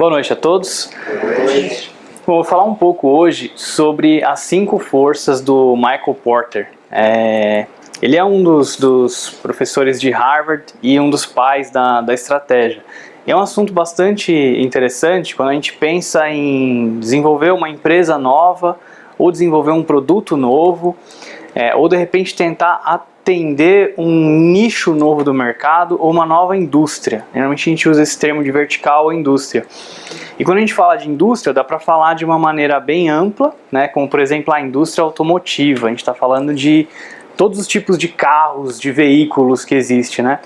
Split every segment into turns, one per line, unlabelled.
Boa noite a todos. Bom, vou falar um pouco hoje sobre as 5 forças do Michael Porter. Ele é um dos professores de Harvard e um dos pais da estratégia. E é um assunto bastante interessante quando a gente pensa em desenvolver uma empresa nova ou desenvolver um produto novo, ou de repente tentar atender um nicho novo do mercado ou uma nova indústria. Geralmente a gente usa esse termo de vertical ou indústria. E quando a gente fala de indústria, dá para falar de uma maneira bem ampla, né? Como por exemplo a indústria automotiva. A gente está falando de todos os tipos de carros, de veículos que existem, né?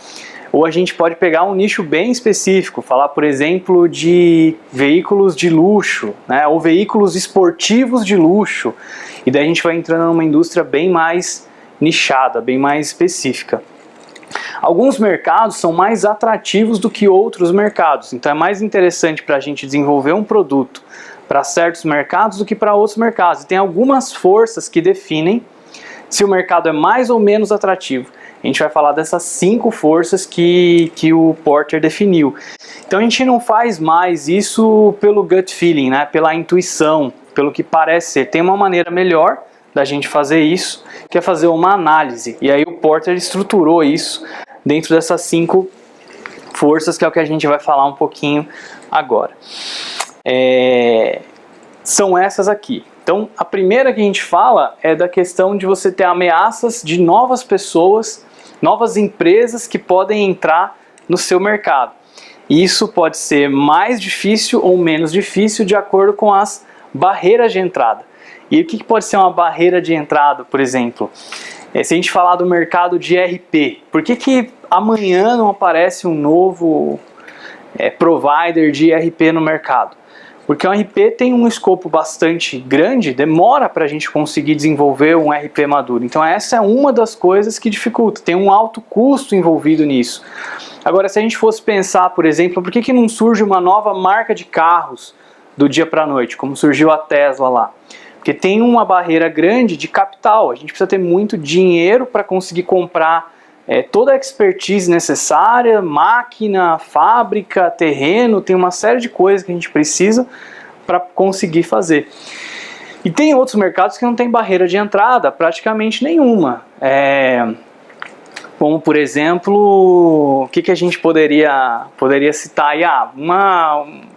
Ou a gente pode pegar um nicho bem específico, falar, por exemplo, de veículos de luxo, né? Ou veículos esportivos de luxo. E daí a gente vai entrando numa indústria bem mais nichada, bem mais específica. Alguns mercados são mais atrativos do que outros mercados, então é mais interessante para a gente desenvolver um produto para certos mercados do que para outros mercados. E tem algumas forças que definem se o mercado é mais ou menos atrativo. A gente vai falar dessas 5 forças que o Porter definiu. Então a gente não faz mais isso pelo gut feeling, né? Pela intuição, pelo que parece ser. Tem uma maneira melhor da gente fazer isso, que é fazer uma análise. E aí o Porter estruturou isso dentro dessas 5 forças, que é o que a gente vai falar um pouquinho agora. São essas aqui. Então, a primeira que a gente fala é da questão de você ter ameaças de novas pessoas, novas empresas que podem entrar no seu mercado. E isso pode ser mais difícil ou menos difícil de acordo com as barreiras de entrada. E o que pode ser uma barreira de entrada, por exemplo? Se a gente falar do mercado de ERP, por que amanhã não aparece um novo provider de ERP no mercado? Porque o ERP tem um escopo bastante grande, demora para a gente conseguir desenvolver um ERP maduro. Então essa é uma das coisas que dificulta, tem um alto custo envolvido nisso. Agora, se a gente fosse pensar, por exemplo, por que não surge uma nova marca de carros do dia para a noite, como surgiu a Tesla lá? Porque tem uma barreira grande de capital, a gente precisa ter muito dinheiro para conseguir comprar toda a expertise necessária, máquina, fábrica, terreno, tem uma série de coisas que a gente precisa para conseguir fazer. E tem outros mercados que não tem barreira de entrada, praticamente nenhuma. Como, por exemplo, o que a gente poderia citar aí?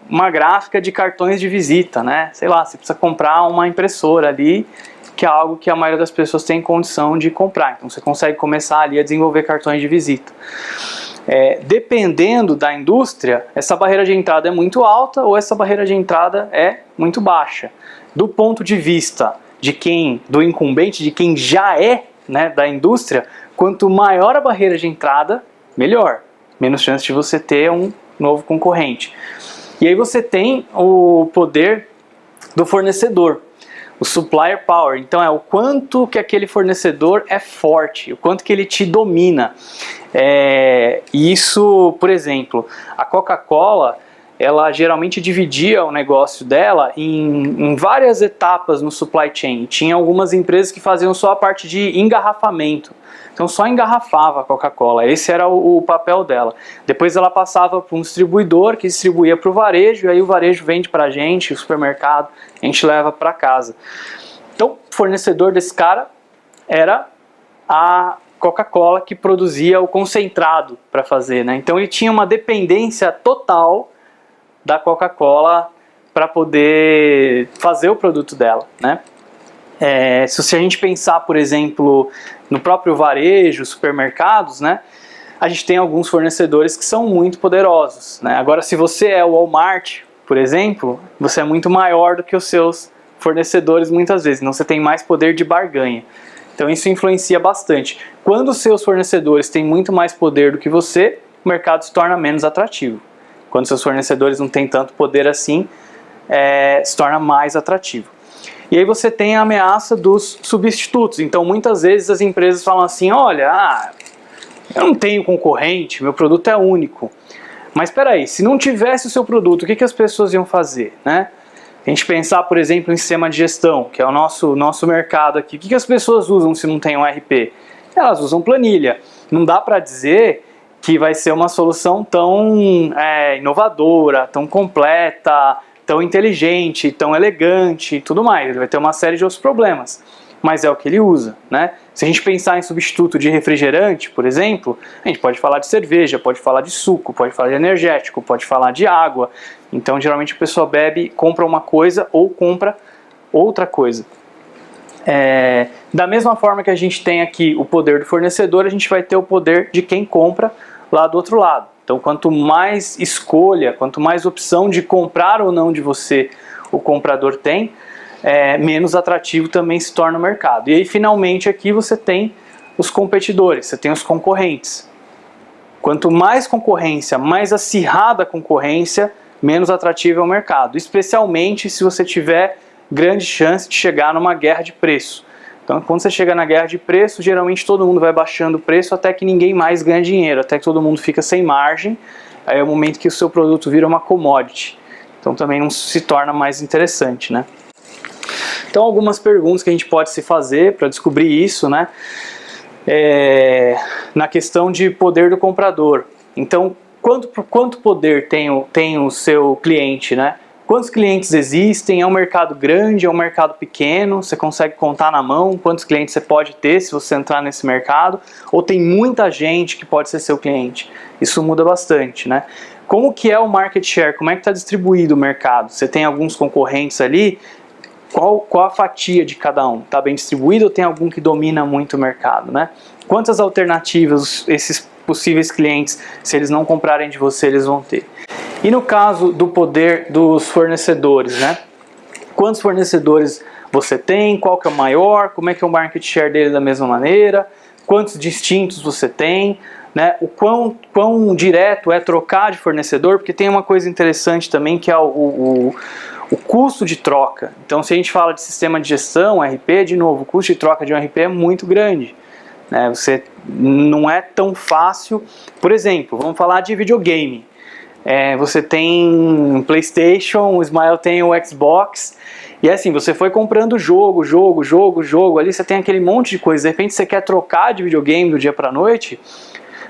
Uma gráfica de cartões de visita, né? Sei lá, você precisa comprar uma impressora ali, que é algo que a maioria das pessoas tem condição de comprar. Então você consegue começar ali a desenvolver cartões de visita. Dependendo da indústria, essa barreira de entrada é muito alta ou essa barreira de entrada é muito baixa. Do ponto de vista do incumbente, de quem já é, né, da indústria, quanto maior a barreira de entrada, melhor. Menos chance de você ter um novo concorrente. E aí você tem o poder do fornecedor. O supplier power, então é o quanto que aquele fornecedor é forte, o quanto que ele te domina. Isso, por exemplo, a Coca-Cola, ela geralmente dividia o negócio dela em várias etapas no supply chain. Tinha algumas empresas que faziam só a parte de engarrafamento. Então só engarrafava a Coca-Cola, esse era o papel dela. Depois ela passava para um distribuidor que distribuía para o varejo, e aí o varejo vende para a gente, o supermercado, a gente leva para casa. Então o fornecedor desse cara era a Coca-Cola, que produzia o concentrado para fazer, né? Então ele tinha uma dependência total da Coca-Cola para poder fazer o produto dela, né? Se a gente pensar, por exemplo, no próprio varejo, supermercados, né, a gente tem alguns fornecedores que são muito poderosos, né? Agora, se você é o Walmart, por exemplo, você é muito maior do que os seus fornecedores muitas vezes, então você tem mais poder de barganha. Então isso influencia bastante. Quando os seus fornecedores têm muito mais poder do que você, o mercado se torna menos atrativo. Quando seus fornecedores não têm tanto poder assim, se torna mais atrativo. E aí você tem a ameaça dos substitutos. Então muitas vezes as empresas falam assim, olha, eu não tenho concorrente, meu produto é único. Mas espera aí, se não tivesse o seu produto, o que as pessoas iam fazer, né? A gente pensar, por exemplo, em sistema de gestão, que é o nosso mercado aqui. O que as pessoas usam se não tem um ERP? Elas usam planilha. Não dá para dizer que vai ser uma solução tão inovadora, tão completa, tão inteligente, tão elegante e tudo mais. Ele vai ter uma série de outros problemas, mas é o que ele usa, né? Se a gente pensar em substituto de refrigerante, por exemplo, a gente pode falar de cerveja, pode falar de suco, pode falar de energético, pode falar de água. Então, geralmente a pessoa compra uma coisa ou compra outra coisa. Da mesma forma que a gente tem aqui o poder do fornecedor, a gente vai ter o poder de quem compra lá do outro lado. Então, quanto mais escolha, quanto mais opção de comprar ou não de você o comprador tem, menos atrativo também se torna o mercado. E aí, finalmente, aqui você tem os competidores, você tem os concorrentes. Quanto mais concorrência, mais acirrada a concorrência, menos atrativo é o mercado, especialmente se você tiver grande chance de chegar numa guerra de preço. Então, quando você chega na guerra de preço, geralmente todo mundo vai baixando o preço até que ninguém mais ganha dinheiro, até que todo mundo fica sem margem. Aí é o momento que o seu produto vira uma commodity. Então também não se torna mais interessante, né? Então, algumas perguntas que a gente pode se fazer para descobrir isso, né? Na questão de poder do comprador. Então, quanto poder tem o seu cliente, né? Quantos clientes existem? É um mercado grande? É um mercado pequeno? Você consegue contar na mão quantos clientes você pode ter se você entrar nesse mercado? Ou tem muita gente que pode ser seu cliente? Isso muda bastante, né? Como que é o market share? Como é que está distribuído o mercado? Você tem alguns concorrentes ali? Qual a fatia de cada um? Está bem distribuído ou tem algum que domina muito o mercado, né? Quantas alternativas esses possíveis clientes, se eles não comprarem de você, eles vão ter? E no caso do poder dos fornecedores, né? Quantos fornecedores você tem? Qual que é o maior? Como é que é o market share dele da mesma maneira? Quantos distintos você tem? Né? O quão direto é trocar de fornecedor? Porque tem uma coisa interessante também que é o custo de troca. Então, se a gente fala de sistema de gestão, RP, de novo, o custo de troca de um RP é muito grande. Né? Você não é tão fácil. Por exemplo, vamos falar de videogame. Você tem PlayStation, o Ismael tem o Xbox, e assim, você foi comprando jogo, ali você tem aquele monte de coisa, de repente você quer trocar de videogame do dia para a noite,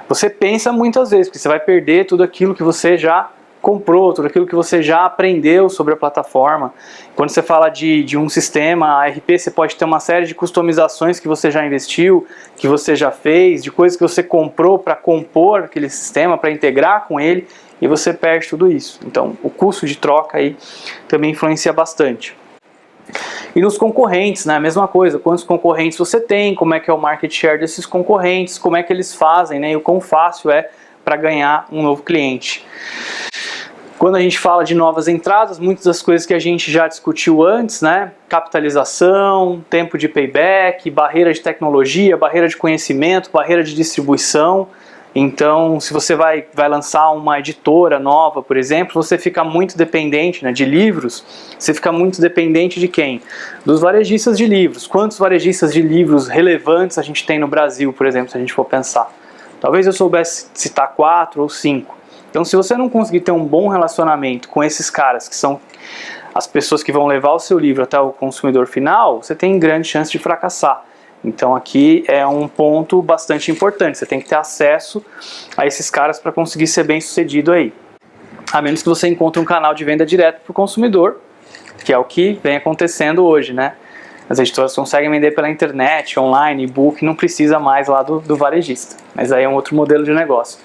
você pensa muitas vezes, porque você vai perder tudo aquilo que você já comprou, tudo aquilo que você já aprendeu sobre a plataforma. Quando você fala de um sistema RP, você pode ter uma série de customizações que você já investiu, que você já fez, de coisas que você comprou para compor aquele sistema, para integrar com ele, e você perde tudo isso. Então, o custo de troca aí também influencia bastante. E nos concorrentes, né, a mesma coisa, quantos concorrentes você tem, como é que é o market share desses concorrentes, como é que eles fazem, né, e o quão fácil é para ganhar um novo cliente. Quando a gente fala de novas entradas, muitas das coisas que a gente já discutiu antes, né, capitalização, tempo de payback, barreira de tecnologia, barreira de conhecimento, barreira de distribuição. Então, se você vai lançar uma editora nova, por exemplo, você fica muito dependente, né, de livros, você fica muito dependente de quem? Dos varejistas de livros. Quantos varejistas de livros relevantes a gente tem no Brasil, por exemplo, se a gente for pensar? Talvez eu soubesse citar 4 ou 5. Então, se você não conseguir ter um bom relacionamento com esses caras, que são as pessoas que vão levar o seu livro até o consumidor final, você tem grande chance de fracassar. Então aqui é um ponto bastante importante, você tem que ter acesso a esses caras para conseguir ser bem sucedido aí. A menos que você encontre um canal de venda direto para o consumidor, que é o que vem acontecendo hoje, né? As editoras conseguem vender pela internet, online, e-book, não precisa mais lá do varejista. Mas aí é um outro modelo de negócio.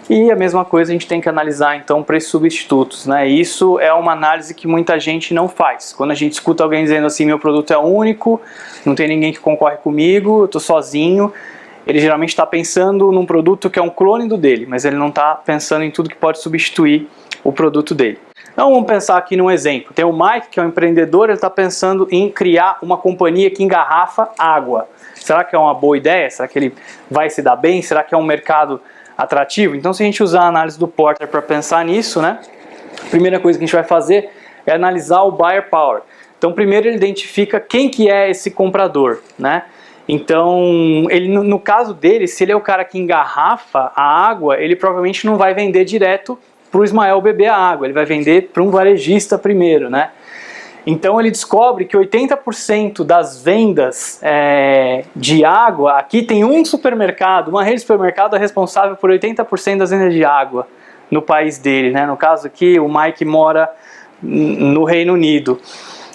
E a mesma coisa a gente tem que analisar então preços substitutos, né? Isso é uma análise que muita gente não faz. Quando a gente escuta alguém dizendo assim, meu produto é único, não tem ninguém que concorre comigo, eu estou sozinho, ele geralmente está pensando num produto que é um clone do dele, mas ele não está pensando em tudo que pode substituir o produto dele. Então vamos pensar aqui num exemplo. Tem o Mike, que é um empreendedor, ele está pensando em criar uma companhia que engarrafa água. Será que é uma boa ideia? Será que ele vai se dar bem? Será que é um mercado atrativo? Então, se a gente usar a análise do Porter para pensar nisso, né, a primeira coisa que a gente vai fazer é analisar o buyer power. Então, primeiro ele identifica quem que é esse comprador, né? Então, ele, no caso dele, se ele é o cara que engarrafa a água, ele provavelmente não vai vender direto para o Ismael beber a água, ele vai vender para um varejista primeiro, né? Então ele descobre que 80% das vendas de água, aqui tem um supermercado, uma rede de supermercado é responsável por 80% das vendas de água no país dele, né? No caso aqui, o Mike mora no Reino Unido.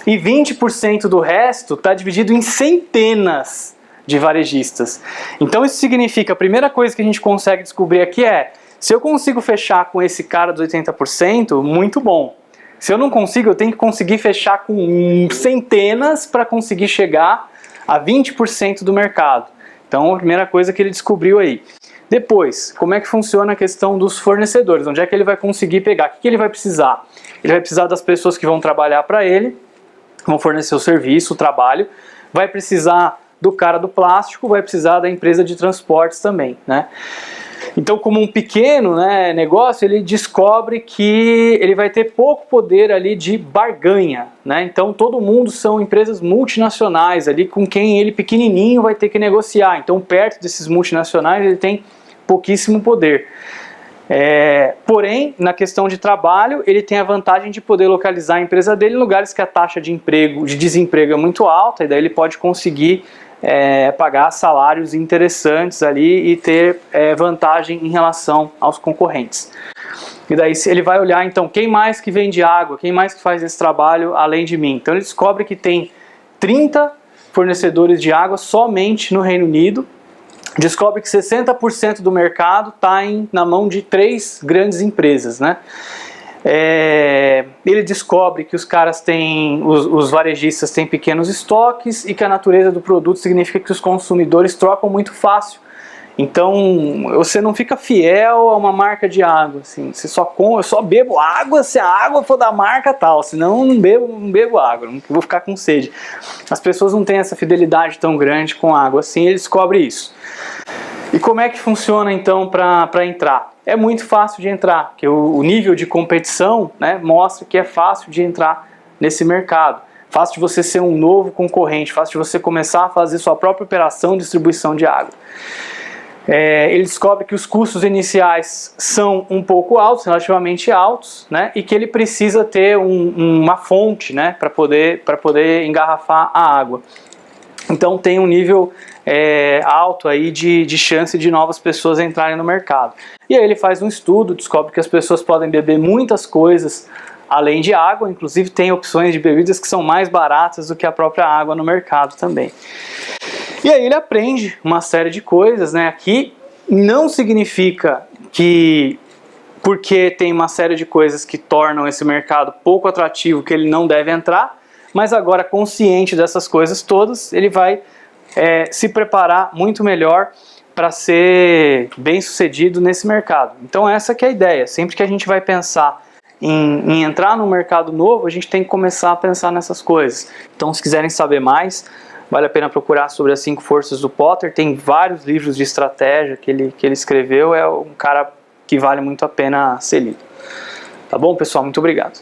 E 20% do resto está dividido em centenas de varejistas. Então isso significa, a primeira coisa que a gente consegue descobrir aqui é, se eu consigo fechar com esse cara dos 80%, muito bom. Se eu não consigo, eu tenho que conseguir fechar com centenas para conseguir chegar a 20% do mercado. Então, a primeira coisa que ele descobriu aí. Depois, como é que funciona a questão dos fornecedores? Onde é que ele vai conseguir pegar? O que ele vai precisar? Ele vai precisar das pessoas que vão trabalhar para ele, vão fornecer o serviço, o trabalho. Vai precisar do cara do plástico, vai precisar da empresa de transportes também, né? Então, como um pequeno, né, negócio, ele descobre que ele vai ter pouco poder ali de barganha, né? Então, todo mundo são empresas multinacionais ali com quem ele pequenininho vai ter que negociar. Então, perto desses multinacionais, ele tem pouquíssimo poder. Porém, na questão de trabalho, ele tem a vantagem de poder localizar a empresa dele em lugares que a taxa de desemprego é muito alta, e daí ele pode conseguir pagar salários interessantes ali e ter vantagem em relação aos concorrentes. E daí ele vai olhar, então, quem mais que vende água, quem mais que faz esse trabalho além de mim. Então ele descobre que tem 30 fornecedores de água somente no Reino Unido, descobre que 60% do mercado está na mão de 3 grandes empresas, né? Ele descobre que os caras têm, os varejistas têm pequenos estoques e que a natureza do produto significa que os consumidores trocam muito fácil. Então você não fica fiel a uma marca de água, assim, eu só bebo água se a água for da marca tal, senão eu não bebo água, não vou ficar com sede. As pessoas não têm essa fidelidade tão grande com a água, assim, ele descobre isso. E como é que funciona então para entrar? É muito fácil de entrar, porque o nível de competição, né, mostra que é fácil de entrar nesse mercado. Fácil de você ser um novo concorrente, fácil de você começar a fazer sua própria operação de distribuição de água. Ele descobre que os custos iniciais são um pouco altos, relativamente altos, né, e que ele precisa ter uma fonte, né, para poder engarrafar a água. Então tem um nível alto aí de chance de novas pessoas entrarem no mercado. E aí ele faz um estudo, descobre que as pessoas podem beber muitas coisas além de água, inclusive tem opções de bebidas que são mais baratas do que a própria água no mercado também. E aí ele aprende uma série de coisas, né? Aqui não significa que porque tem uma série de coisas que tornam esse mercado pouco atrativo que ele não deve entrar, mas agora consciente dessas coisas todas, ele vai se preparar muito melhor para ser bem sucedido nesse mercado. Então essa que é a ideia, sempre que a gente vai pensar em entrar num mercado novo, a gente tem que começar a pensar nessas coisas. Então se quiserem saber mais, vale a pena procurar sobre as 5 forças do Potter, tem vários livros de estratégia que ele escreveu, é um cara que vale muito a pena ser lido. Tá bom, pessoal? Muito obrigado.